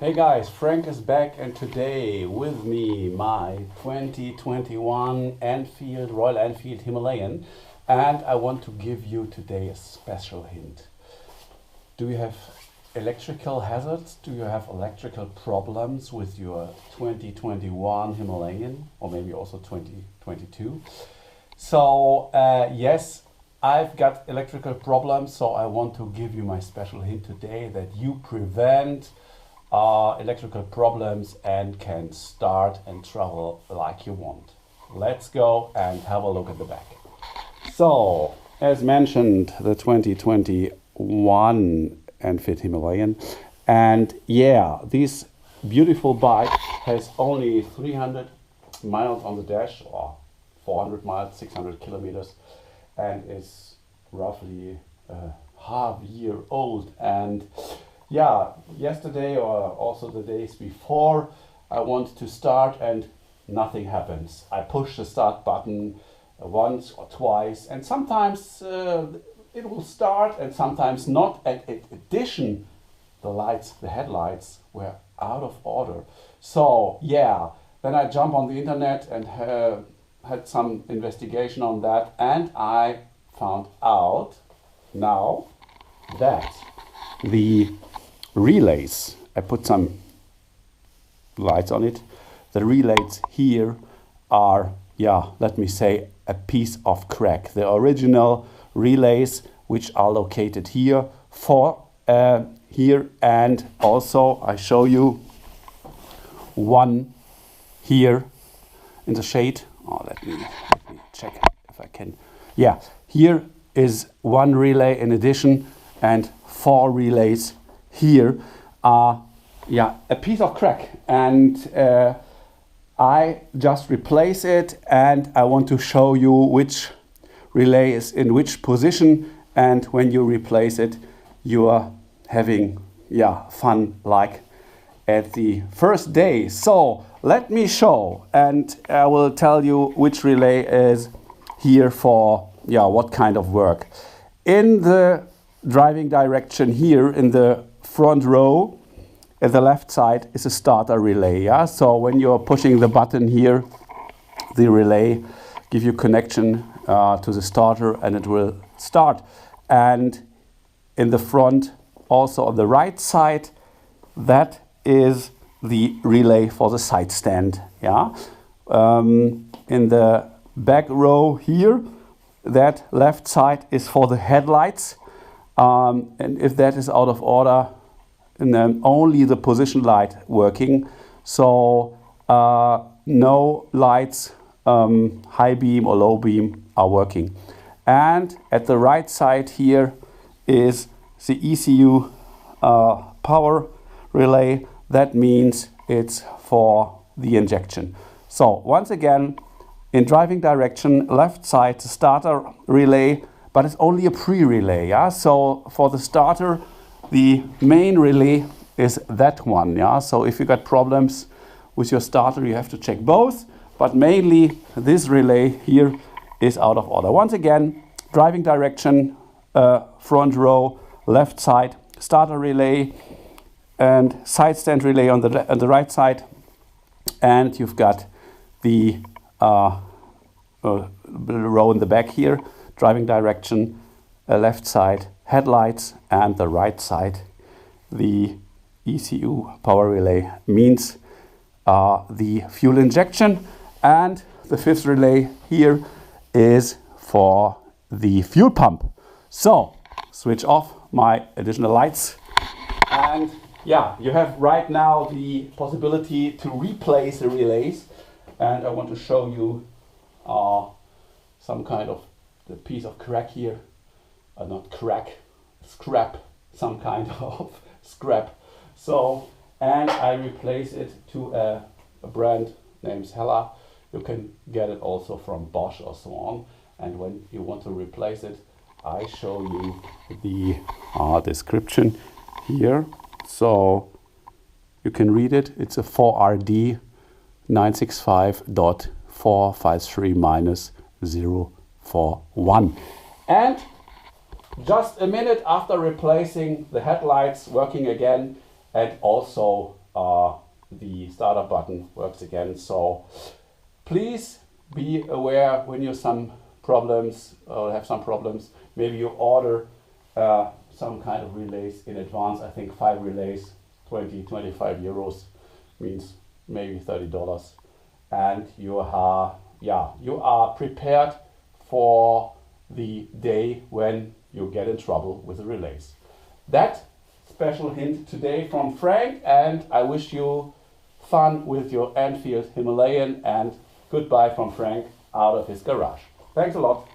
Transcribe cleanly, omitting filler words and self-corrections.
Hey guys, Frank is back and today with me my 2021 Royal Enfield Himalayan, and I want to give you today a special hint. Do you have electrical hazards? Do you have electrical problems with your 2021 Himalayan or maybe also 2022? Yes, I've got electrical problems, so I want to give you my special hint today that you prevent electrical problems and can start and travel like you want. Let's go and have a look at the back. So, as mentioned, the 2021 Enfield Himalayan, and yeah, this beautiful bike has only 300 miles on the dash, or 400 miles, 600 kilometers, and is roughly half year old. And yeah, yesterday or also the days before, I wanted to start and nothing happens. I push the start button once or twice, and sometimes it will start and sometimes not. And in addition, the headlights were out of order. So yeah, then I jump on the internet and had some investigation on that, and I found out now that the relays, I put some lights on it, the relays here are, let me say, a piece of crack. The original relays, which are located here, here, and also I show you one here in the shade. Let me check if I can. Yeah, here is one relay in addition, and 4 relays here are a piece of crack, and I just replace it, and I want to show you which relay is in which position, and when you replace it you are having fun like at the first day. So let me show, and I will tell you which relay is here for what kind of work. In the driving direction here in the front row at the left side is a starter relay. So when you're pushing the button here, the relay give you connection to the starter and it will start. And in the front, also on the right side, that is the relay for the side stand. In the back row here, that left side is for the headlights. And if that is out of order, and then only the position light working. So no lights, high beam or low beam are working. And at the right side here is the ECU power relay. That means it's for the injection. So once again, in driving direction, left side, the starter relay, but it's only a pre-relay. So for the starter, the main relay is that one. So if you got problems with your starter, you have to check both, but mainly this relay here is out of order. Once again, driving direction, front row, left side, starter relay, and side stand relay on the right side, and you've got the row in the back here, driving direction, left side headlights, and the right side the ECU power relay means the fuel injection, and the 5th relay here is for the fuel pump. So switch off my additional lights, and you have right now the possibility to replace the relays, and I want to show you some kind of the piece of crack here, not crack, scrap, some kind of scrap. So, and I replace it to a brand named Hella. You can get it also from Bosch or so on. And when you want to replace it, I show you the description here. So you can read it. It's a 4RD 965.453-041. And just a minute after replacing the headlights working again, and also the startup button works again. So please be aware when you have some problems. Maybe you order some kind of relays in advance. I think 5 relays, 25 euros, means maybe $30, and you are prepared for the day when you get in trouble with the relays. That special hint today from Frank, and I wish you fun with your Enfield Himalayan, and goodbye from Frank out of his garage. Thanks a lot.